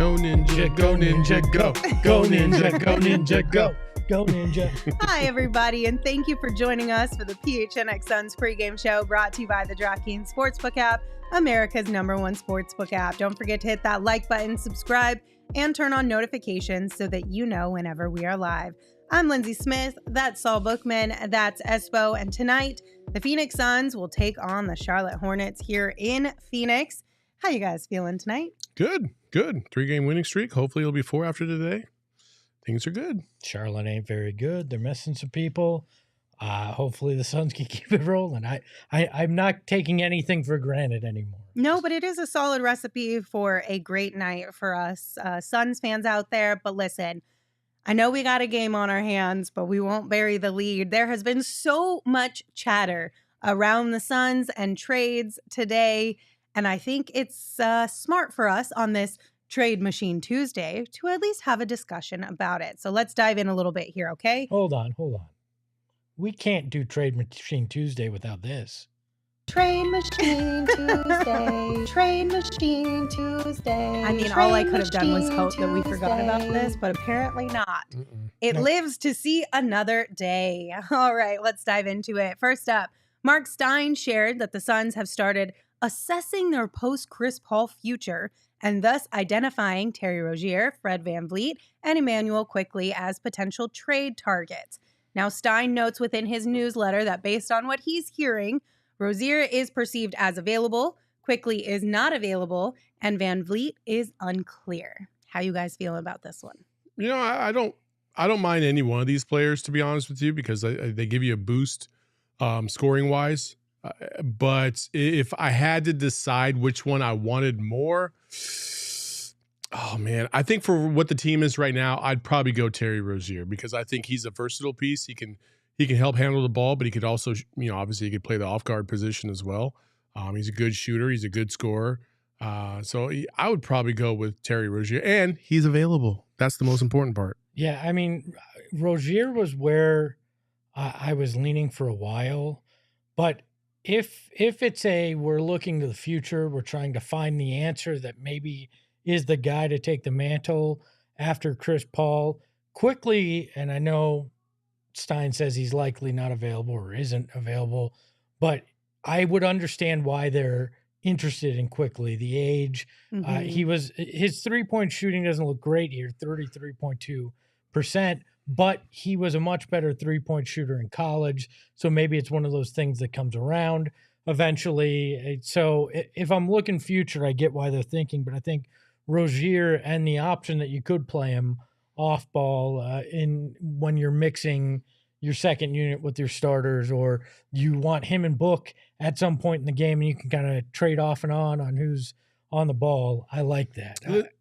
Go Ninja, go Ninja, go. Go Ninja, go Ninja, go. Go Ninja. Hi, everybody, and thank you for joining us for the PHNX Suns pregame show brought to you by the DraftKings Sportsbook app, America's #1 sportsbook app. Don't forget to hit that like button, subscribe, and turn on notifications so that you know whenever we are live. I'm Lindsay Smith, that's Saul Bookman, that's Espo, and tonight, the Phoenix Suns will take on the Charlotte Hornets here in Phoenix. How you guys feeling tonight? Good. 3-game winning streak. Hopefully it'll be 4 after today. Things are good. Charlotte ain't very good. They're missing some people. Hopefully the Suns can keep it rolling. I'm not taking anything for granted anymore. No, but it is a solid recipe for a great night for us Suns fans out there. But listen, I know we got a game on our hands, but we won't bury the lead. There has been so much chatter around the Suns and trades today, and I think it's smart for us on this Trade Machine Tuesday to at least have a discussion about it. So let's dive in a little bit here, okay? Hold on. We can't do Trade Machine Tuesday without this. Trade Machine Tuesday. Trade Machine Tuesday. I mean, all I could have done was hope that we forgot about this, but apparently not. It lives to see another day. All right, let's dive into it. First up, Mark Stein shared that the Suns have started assessing their post-Chris Paul future and thus identifying Terry Rozier, Fred VanVleet, and Immanuel Quickley as potential trade targets. Now, Stein notes within his newsletter that based on what he's hearing, Rozier is perceived as available, Quickley is not available, and VanVleet is unclear. How you guys feeling about this one? You know, I don't mind any one of these players, to be honest with you, because they give you a boost scoring wise. But if I had to decide which one I wanted more, oh man, I think for what the team is right now, I'd probably go Terry Rozier because I think he's a versatile piece. He can help handle the ball, but he could also, obviously he could play the off guard position as well. He's a good shooter. He's a good scorer. So I would probably go with Terry Rozier, and he's available. That's the most important part. Yeah, I mean, Rozier was where I was leaning for a while, but if it's we're looking to the future, we're trying to find the answer that maybe is the guy to take the mantle after Chris Paul quickly. And I know Stein says he's likely not available or isn't available, but I would understand why they're interested in Quickley. The age, his 3-point shooting doesn't look great here, 33.2%. But he was a much better 3-point shooter in college. So maybe it's one of those things that comes around eventually. So if I'm looking future, I get why they're thinking. But I think Rozier and the option that you could play him off ball when you're mixing your second unit with your starters, or you want him and Book at some point in the game and you can kind of trade off and on who's on the ball. I like that.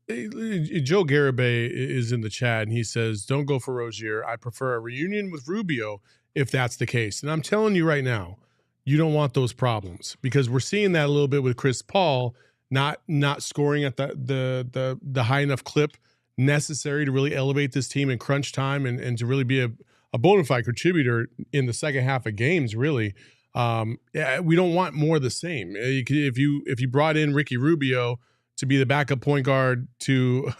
Joe Garibay is in the chat, and he says, don't go for Rozier. I prefer a reunion with Rubio if that's the case. And I'm telling you right now, you don't want those problems because we're seeing that a little bit with Chris Paul not scoring at the high enough clip necessary to really elevate this team in crunch time and to really be a bona fide contributor in the second half of games, really. We don't want more of the same. If you brought in Ricky Rubio to be the backup point guard to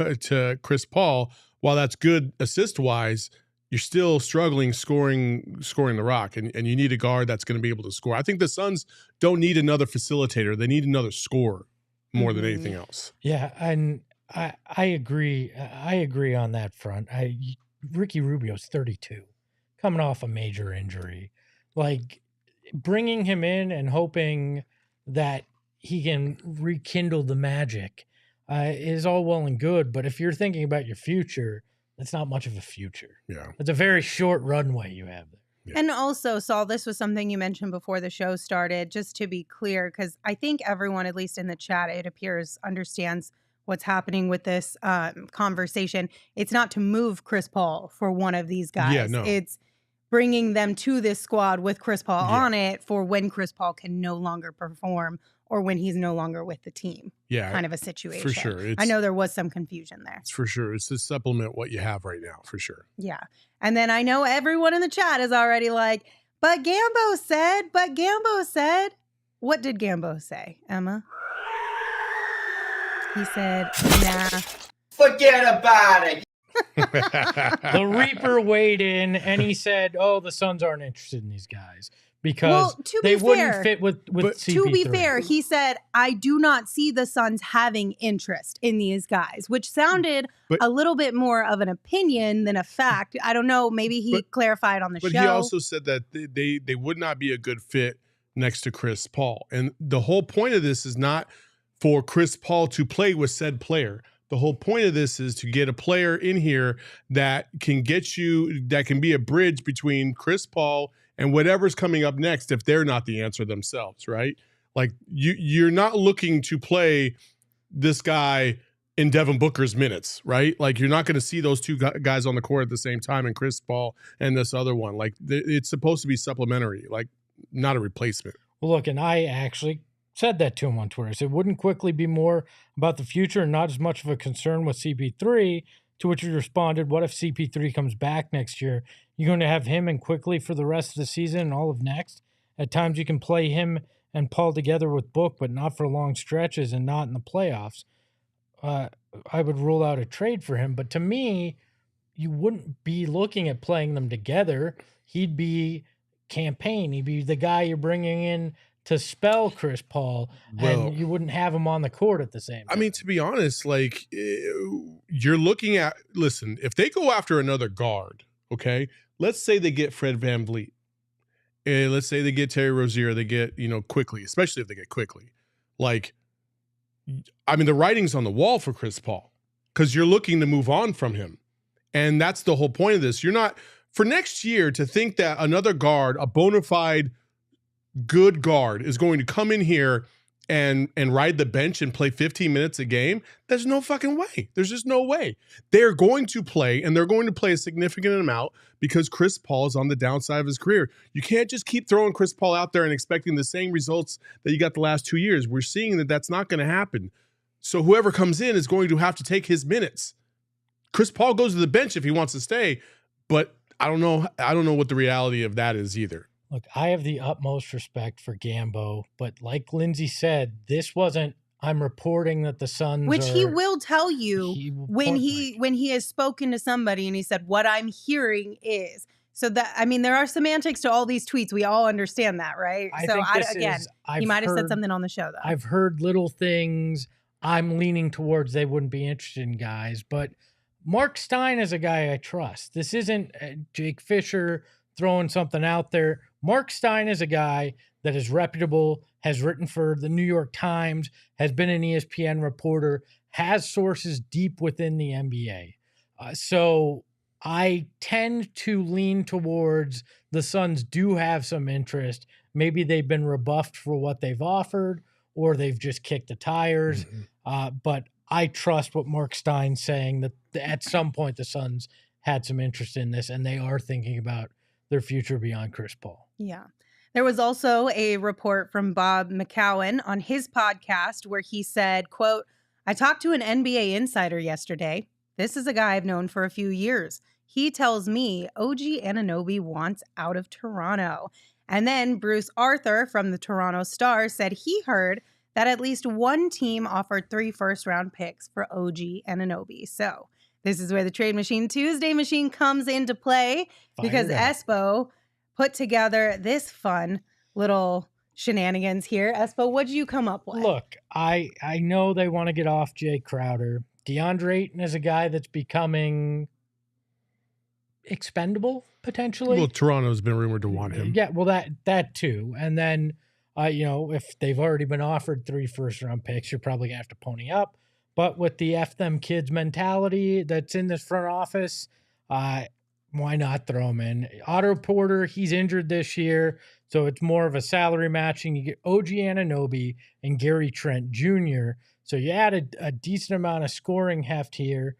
Chris Paul, while that's good assist wise, you're still struggling scoring the rock, and you need a guard that's going to be able to score. I think the Suns don't need another facilitator; they need another scorer more than anything else. Yeah, and I agree. I agree on that front. Ricky Rubio's 32, coming off a major injury, like. Bringing him in and hoping that he can rekindle the magic is all well and good. But if you're thinking about your future, that's not much of a future. Yeah. It's a very short runway you have there. Yeah. And also, Saul, this was something you mentioned before the show started, just to be clear, because I think everyone, at least in the chat, it appears, understands what's happening with this conversation. It's not to move Chris Paul for one of these guys. Yeah, no. It's bringing them to this squad with Chris Paul on it for when Chris Paul can no longer perform or when he's no longer with the team. Yeah. Kind of a situation. For sure. I know there was some confusion there. It's for sure. It's to supplement what you have right now, for sure. Yeah. And then I know everyone in the chat is already like, but Gambo said. What did Gambo say, Emma? He said, nah, Forget about it. The Reaper weighed in and he said, "Oh, the Suns aren't interested in these guys because they wouldn't fit with CP3." To be fair, he said, "I do not see the Suns having interest in these guys," which sounded a little bit more of an opinion than a fact. I don't know. Maybe he clarified on the show. But he also said that they would not be a good fit next to Chris Paul. And the whole point of this is not for Chris Paul to play with said player. The whole point of this is to get a player in here that can be a bridge between Chris Paul and whatever's coming up next if they're not the answer themselves, right? Like you're not looking to play this guy in Devin Booker's minutes, right? Like you're not going to see those two guys on the court at the same time, and Chris Paul and this other one. Like it's supposed to be supplementary, like not a replacement. Well, look, and I actually said that to him on Twitter. I said, wouldn't Quickley be more about the future and not as much of a concern with CP3? To which he responded, what if CP3 comes back next year? You're going to have him and Quickley for the rest of the season and all of next? At times you can play him and Paul together with Book, but not for long stretches and not in the playoffs. I would rule out a trade for him. But to me, you wouldn't be looking at playing them together. He'd be campaign. He'd be the guy you're bringing in to spell Chris Paul, and you wouldn't have him on the court at the same time. I mean, to be honest, like you're looking at, listen, if they go after another guard, okay, let's say they get Fred VanVleet. And let's say they get Terry Rozier, they get, Quickley, especially if they get Quickley. Like, I mean, the writing's on the wall for Chris Paul because you're looking to move on from him. And that's the whole point of this. You're not, for next year, to think that another guard, a bona fide good guard, is going to come in here and ride the bench and play 15 minutes a game, there's no fucking way. There's just no way. They're going to play, and they're going to play a significant amount because Chris Paul is on the downside of his career. You can't just keep throwing Chris Paul out there and expecting the same results that you got the last 2 years. We're seeing that that's not going to happen. So whoever comes in is going to have to take his minutes. Chris Paul goes to the bench if he wants to stay, but I don't know what the reality of that is either. Look, I have the utmost respect for Gambo, but like Lindsay said, this wasn't, I'm reporting that the Suns he will tell you when he has spoken to somebody and he said, what I'm hearing is. So that, I mean, there are semantics to all these tweets. We all understand that, right? He might have said something on the show, though. I've heard little things I'm leaning towards they wouldn't be interested in guys, but Mark Stein is a guy I trust. This isn't Jake Fisher throwing something out there. Mark Stein is a guy that is reputable, has written for the New York Times, has been an ESPN reporter, has sources deep within the NBA. So I tend to lean towards the Suns do have some interest. Maybe they've been rebuffed for what they've offered, or they've just kicked the tires. But I trust what Mark Stein's saying, that at some point the Suns had some interest in this, and they are thinking about their future beyond Chris Paul. Yeah. There was also a report from Bob McCowan on his podcast where he said, quote, I talked to an NBA insider yesterday. This is a guy I've known for a few years. He tells me OG Anunoby wants out of Toronto. And then Bruce Arthur from the Toronto Star said he heard that at least one team offered 3 first-round picks for OG Anunoby. So this is where the Trade Machine Tuesday machine comes into play because Espo put together this fun little shenanigans here. Espo, what did you come up with? Look, I know they want to get off Jay Crowder. Deandre Ayton is a guy that's becoming expendable, potentially. Well, Toronto's been rumored to want him. Yeah, well, that too. And then, if they've already been offered 3 first-round picks, you're probably going to have to pony up. But with the F them kids mentality that's in this front office, why not throw him in? Otto Porter, he's injured this year, so it's more of a salary matching. You get OG Anunoby and Gary Trent Jr., so you add a decent amount of scoring heft here.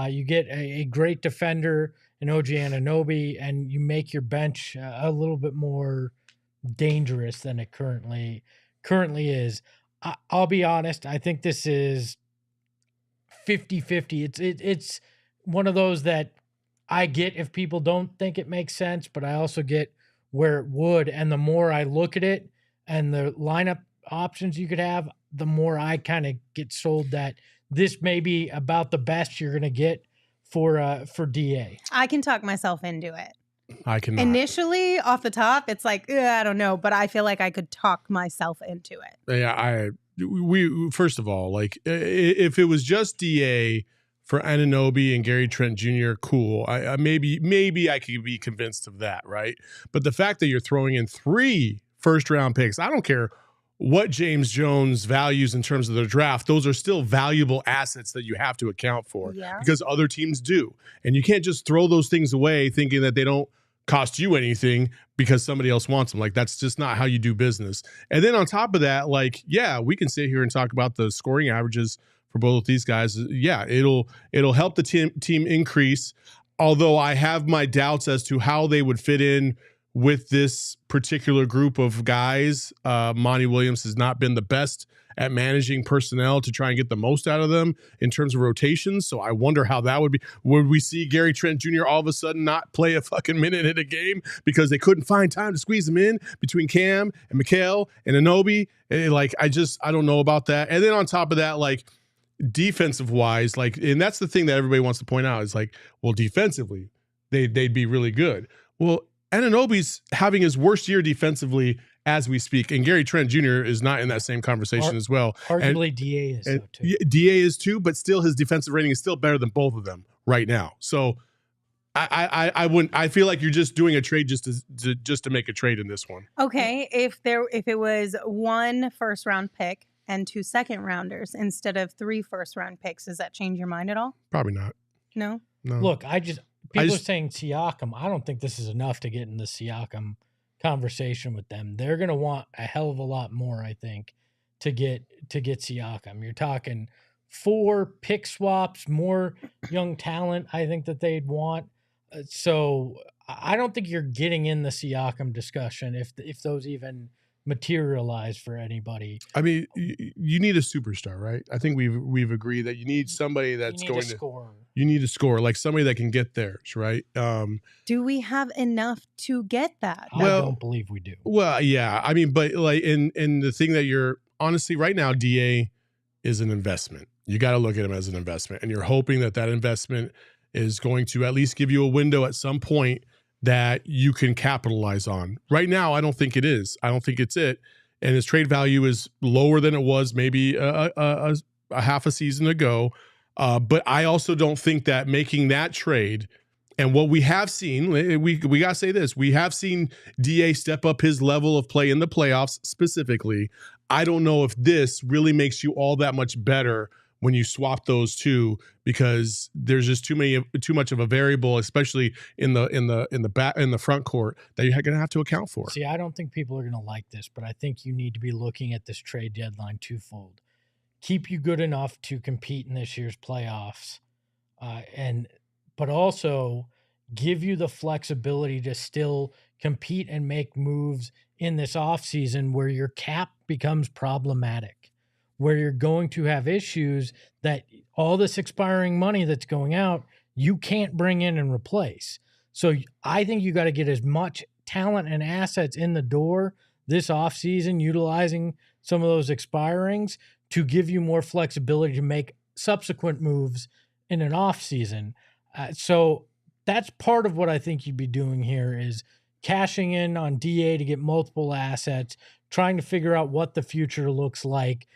You get a great defender in OG Anunoby, and you make your bench a little bit more dangerous than it currently is. I'll be honest, I think this is 50-50. It's one of those that I get if people don't think it makes sense, but I also get where it would. And the more I look at it and the lineup options you could have, the more I kind of get sold that this may be about the best you're going to get for DA. I can talk myself into it. I cannot. Initially, off the top, it's like, I don't know, but I feel like I could talk myself into it. Yeah, we first of all, like, if it was just DA for Anunoby and Gary Trent Jr., cool. I maybe I could be convinced of that, right? But the fact that you're throwing in 3 first-round picks, I don't care what James Jones values in terms of the draft, those are still valuable assets that you have to account for because other teams do. And you can't just throw those things away thinking that they don't cost you anything because somebody else wants them. Like, that's just not how you do business. And then on top of that, like, yeah, we can sit here and talk about the scoring averages for both these guys. Yeah, it'll help the team increase, although I have my doubts as to how they would fit in with this particular group of guys. Monty Williams has not been the best at managing personnel to try and get the most out of them in terms of rotations. So I wonder how that would be. Would we see Gary Trent Jr. all of a sudden not play a fucking minute in a game because they couldn't find time to squeeze him in between Cam and Mikal and Anunoby? Like, I don't know about that. And then on top of that, like, defensive wise, like, and that's the thing that everybody wants to point out is like, well, defensively, they'd be really good. Well, Anunoby's having his worst year defensively as we speak, and Gary Trent Jr. is not in that same conversation as well. Arguably, DA is so too. DA is too, but still his defensive rating is still better than both of them right now. So I wouldn't. I feel like you're just doing a trade just to make a trade in this one. Okay, if it was 1 first-round pick and 2 second-rounders instead of 3 first-round picks, does that change your mind at all? Probably not. No. Look, people are saying Siakam. I don't think this is enough to get in the Siakam conversation with them. They're going to want a hell of a lot more, I think, to get Siakam. You're talking 4 pick swaps, more young talent, I think, that they'd want. So I don't think you're getting in the Siakam discussion if those even materialize for anybody. I mean, you need a superstar, right? I think we've agreed that you need somebody that's going to score. You need to score, like somebody that can get theirs, right? Do we have enough to get that? I don't believe we do. Well, yeah. I mean, but like in the thing that you're honestly right now, DA is an investment. You got to look at him as an investment, and you're hoping that investment is going to at least give you a window at some point that you can capitalize on. Right now, I don't think it is. I don't think it's it. And his trade value is lower than it was maybe a half a season ago. But I also don't think that making that trade and what we have seen, we got to say this, we have seen DA step up his level of play in the playoffs specifically. I don't know if this really makes you all that much better when you swap those two, because there's just too much of a variable, especially in the front court, that you're going to have to account for. See, I don't think people are going to like this, but I think you need to be looking at this trade deadline twofold. Keep you good enough to compete in this year's playoffs, but also give you the flexibility to still compete and make moves in this offseason where your cap becomes problematic, where you're going to have issues that all this expiring money that's going out, you can't bring in and replace. So I think you got to get as much talent and assets in the door this offseason, utilizing some of those expirings to give you more flexibility to make subsequent moves in an offseason. So that's part of what I think you'd be doing here is cashing in on DA to get multiple assets, trying to figure out what the future looks like.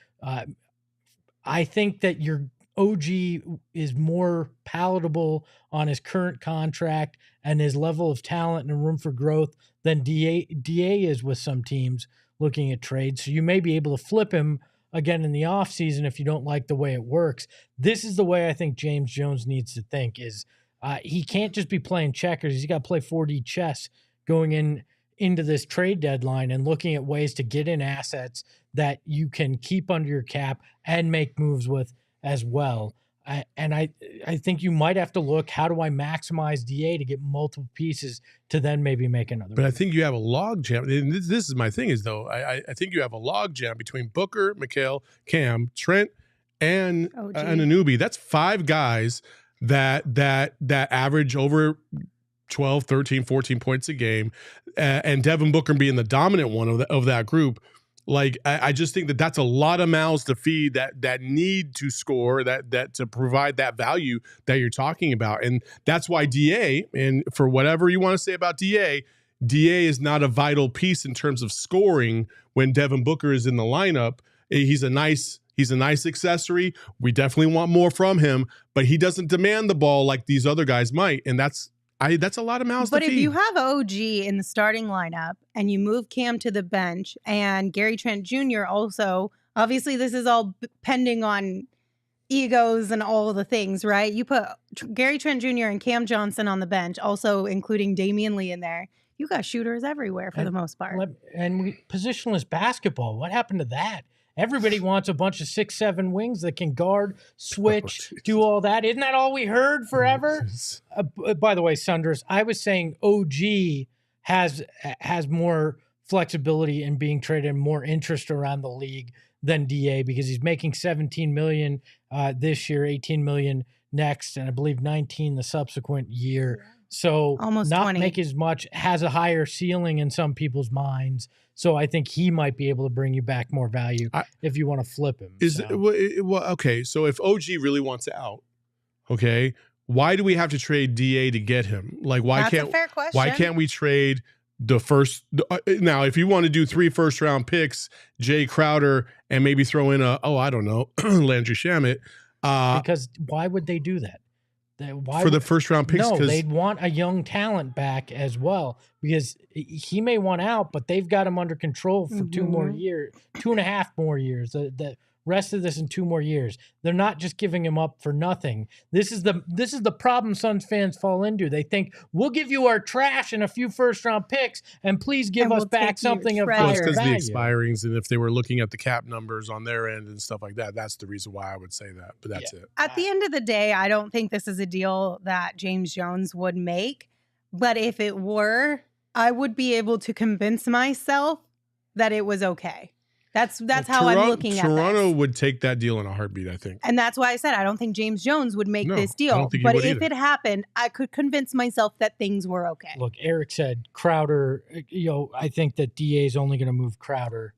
I think that your OG is more palatable on his current contract and his level of talent and room for growth than DA is with some teams looking at trades. So you may be able to flip him again in the offseason if you don't like the way it works. This is the way I think James Jones needs to think is he can't just be playing checkers. He's got to play 4D chess going into this trade deadline and looking at ways to get in assets that you can keep under your cap and make moves with as well. And I think you might have to look, how do I maximize DA to get multiple pieces to then maybe make another But move? I think you have a log jam. And this is my thing is, though, I think you have a log jam between Booker, Mikal, Cam, Trent, and Anunoby. That's 5 guys that average over 12, 13, 14 points a game, and Devin Booker being the dominant one of that group. Like, I just think that that's a lot of mouths to feed that need to score, that to provide that value that you're talking about. And that's why DA, and for whatever you want to say about DA is not a vital piece in terms of scoring when Devin Booker is in the lineup. He's a nice accessory. We definitely want more from him, but he doesn't demand the ball like these other guys might. And that's a lot of mouths to feed. But if you have OG in the starting lineup and you move Cam to the bench and Gary Trent Jr. also, obviously this is all pending on egos and all of the things, right? You put Gary Trent Jr. and Cam Johnson on the bench, also including Damian Lee in there. You got shooters everywhere for the most part. And positionless basketball, what happened to that? Everybody wants a bunch of 6'7" wings that can guard, switch, do all that. Isn't that all we heard forever? By the way, Sunders, I was saying OG has more flexibility in being traded and more interest around the league than DA because he's making $17 million this year, $18 million next, and I believe 19 the subsequent year. So almost not 20. make as much, has a higher ceiling in some people's minds. So I think he might be able to bring you back more value if you want to flip him. Okay, so if OG really wants out, okay, why do we have to trade DA to get him? Like, That's a fair question. Why can't we trade the first? Now, if you want to do 3 first-round picks, Jay Crowder, and maybe throw in I don't know, Landry Shamet. Because why would they do that? The first-round picks? No, they'd want a young talent back as well because he may want out, but they've got him under control for 2 more years, 2.5 more years. The rest of this in 2 more years. They're not just giving him up for nothing. This is the problem Suns fans fall into. They think we'll give you our trash and a few first-round picks, and please give us back something of higher value. It's because the expirings, and if they were looking at the cap numbers on their end and stuff like that, that's the reason why I would say that. But that's it. At the end of the day, I don't think this is a deal that James Jones would make. But if it were, I would be able to convince myself that it was okay. That's how I'm looking at it. Toronto would take that deal in a heartbeat, I think. And that's why I said I don't think James Jones would make this deal. I don't think but he would if either. it happened, I could convince myself that things were okay. Look, Eric said Crowder, I think that DA is only going to move Crowder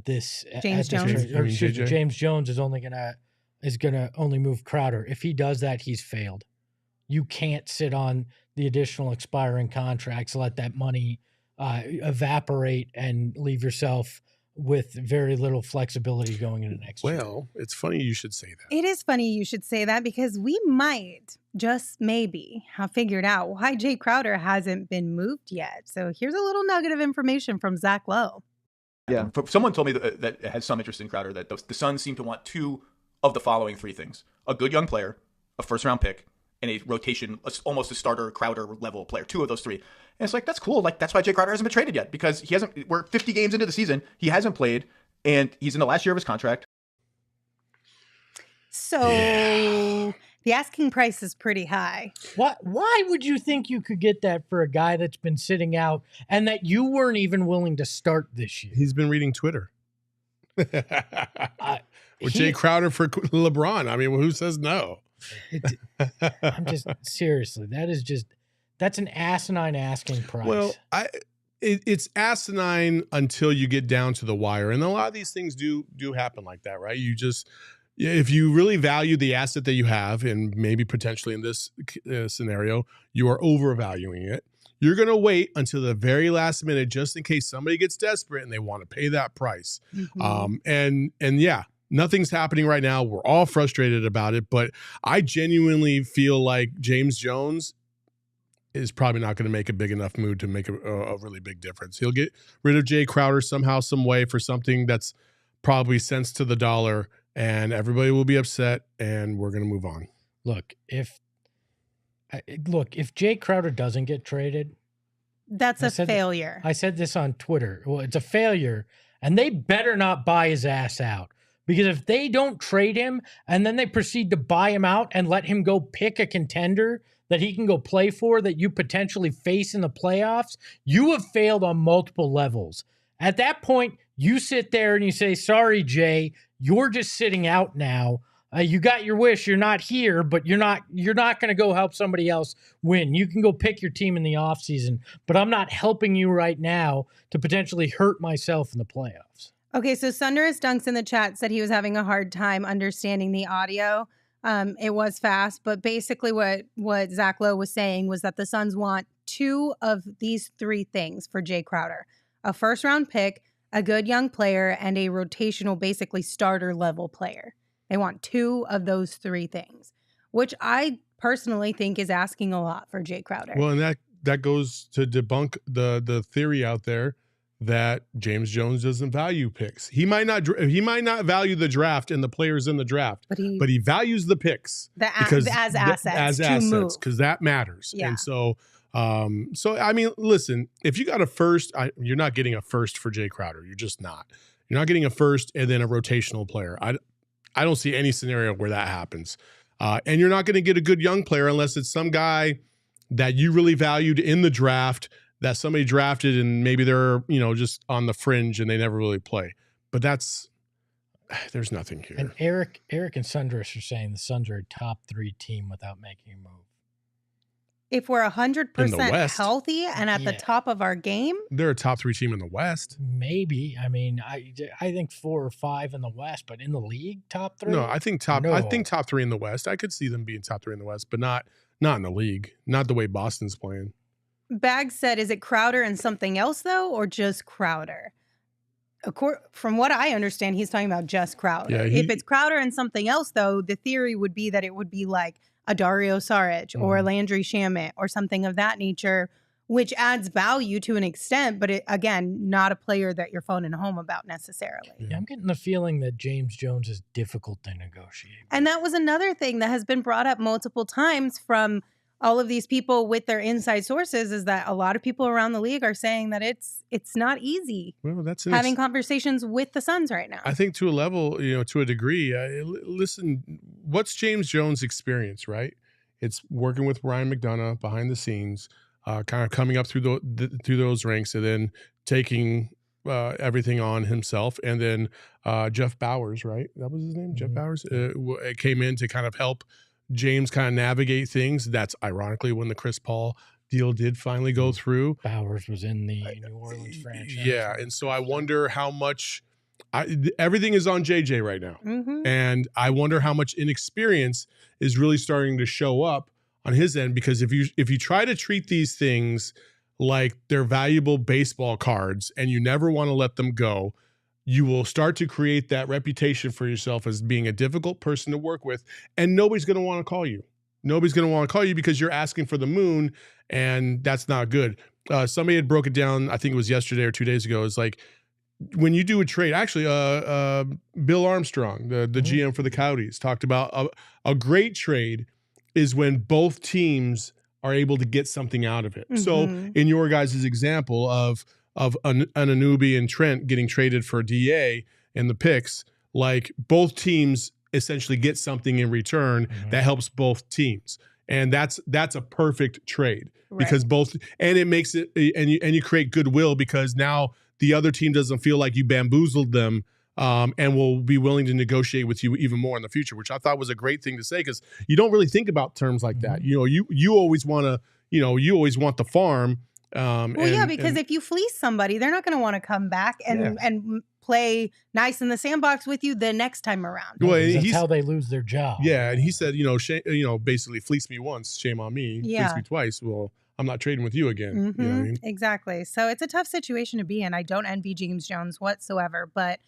James Jones. James Jones is going to only move Crowder. If he does that, he's failed. You can't sit on the additional expiring contracts, let that money evaporate and leave yourself with very little flexibility going into next year. Well, it's funny you should say that. It is funny you should say that because we might just maybe have figured out why Jay Crowder hasn't been moved yet. So here's a little nugget of information from Zach Lowe. Yeah, someone told me that has some interest in Crowder, that the Suns seem to want 2 of the following 3 things: a good young player, a first-round pick, and a rotation, almost a starter Crowder level player. 2 of those 3. And it's like, that's cool. Like, that's why Jay Crowder hasn't been traded yet, because we're 50 games into the season. He hasn't played, and he's in the last year of his contract. So the asking price is pretty high. Why would you think you could get that for a guy that's been sitting out and that you weren't even willing to start this year? He's been reading Twitter. With Jay Crowder for LeBron. I mean, who says no? I'm just seriously, that's an asinine asking price. Well, it's asinine until you get down to the wire, and a lot of these things do happen like that, right? If you really value the asset that you have, and maybe potentially in this scenario, you are overvaluing it. You're going to wait until the very last minute just in case somebody gets desperate and they want to pay that price. Mm-hmm. And yeah. Nothing's happening right now. We're all frustrated about it, but I genuinely feel like James Jones is probably not going to make a big enough move to make a really big difference. He'll get rid of Jay Crowder somehow, some way for something that's probably cents to the dollar, and everybody will be upset, and we're going to move on. Look, if Jay Crowder doesn't get traded, that's a failure. I said this on Twitter. Well, it's a failure, and they better not buy his ass out. Because if they don't trade him and then they proceed to buy him out and let him go pick a contender that he can go play for that you potentially face in the playoffs, you have failed on multiple levels. At that point, you sit there and you say, sorry, Jay, you're just sitting out now. You got your wish. You're not here, but you're not going to go help somebody else win. You can go pick your team in the offseason, but I'm not helping you right now to potentially hurt myself in the playoffs. Okay, so Sunderous Dunks in the chat said he was having a hard time understanding the audio. It was fast, but basically what Zach Lowe was saying was that the Suns want 2 of these 3 things for Jay Crowder: a first-round pick, a good young player, and a rotational, basically starter-level player. They want 2 of those 3 things, which I personally think is asking a lot for Jay Crowder. Well, and that goes to debunk the theory out there that James Jones doesn't value picks. He might not value the draft and the players in the draft, but he values the picks as assets because that matters. Yeah. And so I mean, listen, if you got a first, you're not getting a first for Jay Crowder. You're just not. You're not getting a first and then a rotational player. I don't see any scenario where that happens. And you're not going to get a good young player unless it's some guy that you really valued in the draft that somebody drafted and maybe they're, just on the fringe and they never really play. But there's nothing here. And Eric and Sunderous are saying the Suns are a top 3 team without making a move. If we're 100% healthy and at the top of our game, they're a top 3 team in the West. Maybe. I mean, I think 4 or 5 in the West, but in the league, top 3. No, I think top 3 in the West. I could see them being top 3 in the West, but not in the league. Not the way Boston's playing. Bags said, is it Crowder and something else though, or just Crowder? From what I understand, he's talking about just Crowder. Yeah, if it's Crowder and something else though, the theory would be that it would be like a Dario Saric or a Landry Shamet or something of that nature, which adds value to an extent, but again, not a player that you're phoning home about necessarily. Yeah, I'm getting the feeling that James Jones is difficult to negotiate. And that was another thing that has been brought up multiple times from all of these people with their inside sources, is that a lot of people around the league are saying that it's not easy having conversations with the Suns right now. I think to a level, to a degree, listen, what's James Jones' experience, right? It's working with Ryan McDonough behind the scenes, kind of coming up through those ranks and then taking everything on himself. And then Jeff Bowers, right? That was his name? Jeff Bowers came in to kind of help James kind of navigate things. That's ironically when the Chris Paul deal did finally go through. Bowers was in the New Orleans franchise. Yeah, and so I wonder how much everything is on JJ right now. And I wonder how much inexperience is really starting to show up on his end, because if you try to treat these things like they're valuable baseball cards and you never want to let them go, you will start to create that reputation for yourself as being a difficult person to work with, and nobody's going to want to call you. Nobody's going to want to call you because you're asking for the moon, and that's not good. Somebody had broke it down, I think it was yesterday or 2 days ago. It's like when you do a trade, actually, Bill Armstrong, the GM for the Coyotes, talked about a great trade is when both teams are able to get something out of it. So in your guys' example of Anunoby and Trent getting traded for DA and the picks, like both teams essentially get something in return that helps both teams. And that's a perfect trade because and it makes it, and you create goodwill because now the other team doesn't feel like you bamboozled them, and will be willing to negotiate with you even more in the future, which I thought was a great thing to say, because you don't really think about terms like that. You always want to, you always want the farm. Because if you fleece somebody, they're not going to want to come back and play nice in the sandbox with you the next time around. Well, that's how they lose their job. Yeah, and he said, basically fleece me once, shame on me. Fleece me twice. Well, I'm not trading with you again. You know what I mean? Exactly. So it's a tough situation to be in. I don't envy James Jones whatsoever, but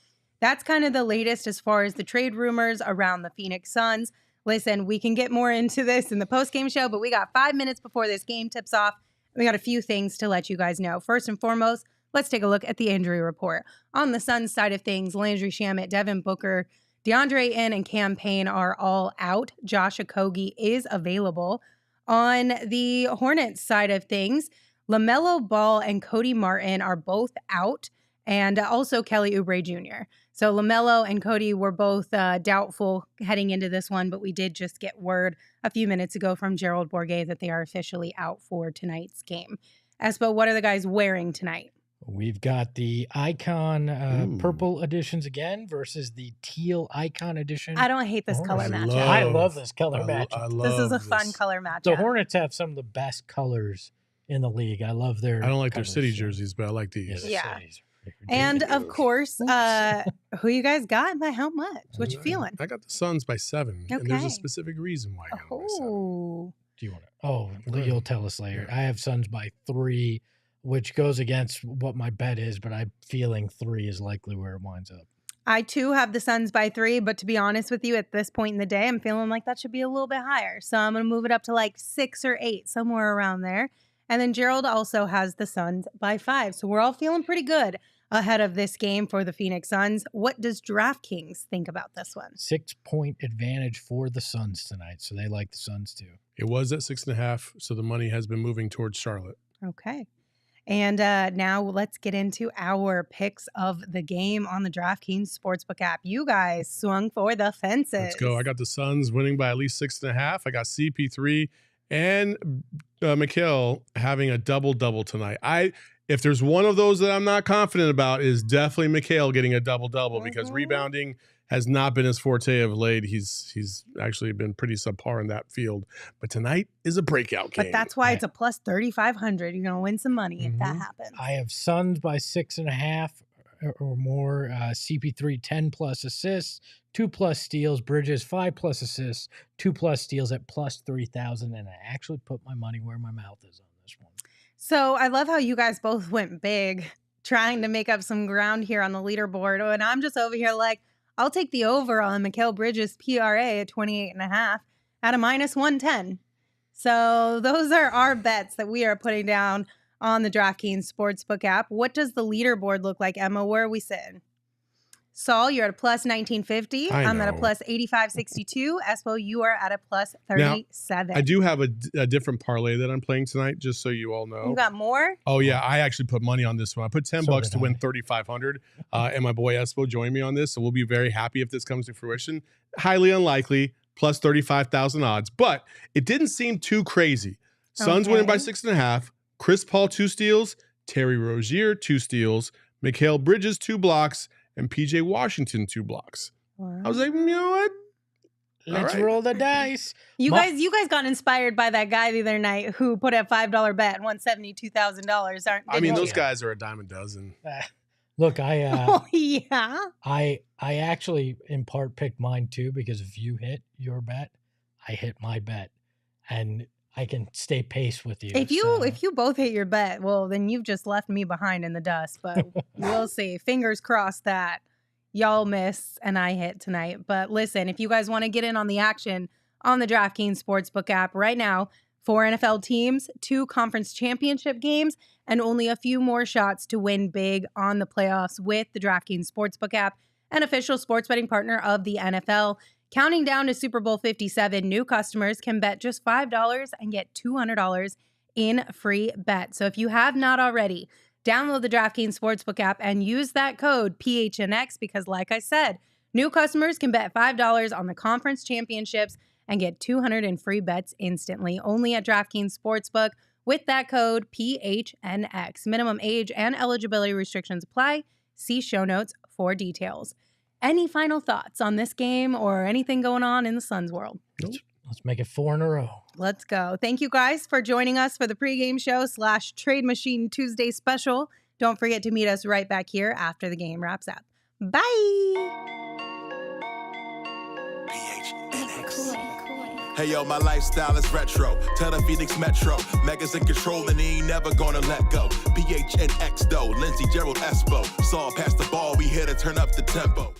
that's kind of the latest as far as the trade rumors around the Phoenix Suns. Listen, we can get more into this in the postgame show, but we got 5 minutes before this game tips off. We got a few things to let you guys know. First and foremost, let's take a look at the injury report. On the Suns side of things, Landry Shamet, Devin Booker, Deandre Ayton, and Cam Payne are all out. Josh Okogie is available. On the Hornets side of things, LeMelo Ball and Cody Martin are both out, and also Kelly Oubre Jr. So LeMelo and Cody were both doubtful heading into this one, but we did just get word a few minutes ago from Gerald Bourguet that they are officially out for tonight's game. Espo, what are the guys wearing tonight? We've got the Icon purple editions again versus the teal Icon edition. I don't hate this color matchup. I love this color matchup. This is a fun color matchup. The Hornets have some of the best colors in the league. I love their I don't like their city jerseys, but I like these. Yeah. And of course, who you guys got and by how much? What you feeling? I got the Suns by 7. Okay. And there's a specific reason why I got them by 7. Do you want to? Oh, you'll tell us later. I have Suns by 3, which goes against what my bet is, but I'm feeling 3 is likely where it winds up. I too have the Suns by 3, but to be honest with you, at this point in the day, I'm feeling like that should be a little bit higher. So I'm going to move it up to like 6 or 8, somewhere around there. And then Gerald also has the Suns by 5. So we're all feeling pretty good ahead of this game for the Phoenix Suns. What does DraftKings think about this one? 6-point advantage for the Suns tonight. So they like the Suns too. It was at 6.5. So the money has been moving towards Charlotte. Okay. And now let's get into our picks of the game on the DraftKings Sportsbook app. You guys swung for the fences. Let's go. I got the Suns winning by at least 6.5. I got CP3 and Mikhail having a double-double tonight. If there's one of those that I'm not confident about, is definitely Mikhail getting a double-double because rebounding has not been his forte of late. He's actually been pretty subpar in that field. But tonight is a breakout game. But that's why it's a plus 3,500. You're going to win some money if that happens. I have Suns by 6.5 or more. CP3, 10+ assists, 2+ steals. Bridges, 5+ assists, 2+ steals at plus 3,000. And I actually put my money where my mouth is on this one. So I love how you guys both went big, trying to make up some ground here on the leaderboard. And I'm just over here like, I'll take the over on Mikal Bridges' PRA at 28.5 at a minus 110. So those are our bets that we are putting down on the DraftKings Sportsbook app. What does the leaderboard look like, Emma? Where are we sitting? Saul, you're at a plus 1950. I'm at a plus 8562. Espo, you are at a plus 37. Now, I do have a different parlay that I'm playing tonight, just so you all know. You got more? Oh, yeah. I actually put money on this one. I put $10 to win 3,500. And my boy Espo joined me on this. So we'll be very happy if this comes to fruition. Highly unlikely, plus 35,000 odds. But it didn't seem too crazy. Suns winning by 6.5. Chris Paul, 2 steals. Terry Rozier, 2 steals. Mikal Bridges, 2 blocks. And PJ Washington, 2 blocks. Wow. I was like, you know what? Let's roll the dice. You guys got inspired by that guy the other night who put a $5 bet and won $72,000. I mean, those guys are a dime a dozen. Look, I actually in part picked mine too, because if you hit your bet, I hit my bet, and I can stay pace with you. If you both hit your bet, well, then you've just left me behind in the dust. But we'll see. Fingers crossed that y'all miss and I hit tonight. But listen, if you guys want to get in on the action on the DraftKings Sportsbook app right now, 4 NFL teams, 2 conference championship games, and only a few more shots to win big on the playoffs with the DraftKings Sportsbook app, an official sports betting partner of the NFL. Counting down to Super Bowl 57, new customers can bet just $5 and get $200 in free bets. So if you have not already, download the DraftKings Sportsbook app and use that code PHNX because, like I said, new customers can bet $5 on the conference championships and get $200 in free bets instantly. Only at DraftKings Sportsbook with that code PHNX. Minimum age and eligibility restrictions apply. See show notes for details. Any final thoughts on this game or anything going on in the Suns world? Let's make it 4 in a row. Let's go. Thank you guys for joining us for the pregame show / Trade Machine Tuesday special. Don't forget to meet us right back here after the game wraps up. Bye. Hey yo, my lifestyle is retro. Tell the Phoenix Metro. Megas in control and he ain't never gonna let go. PHNX though, Lindsey, Gerald, Espo. Saw past the ball, we here to turn up the tempo.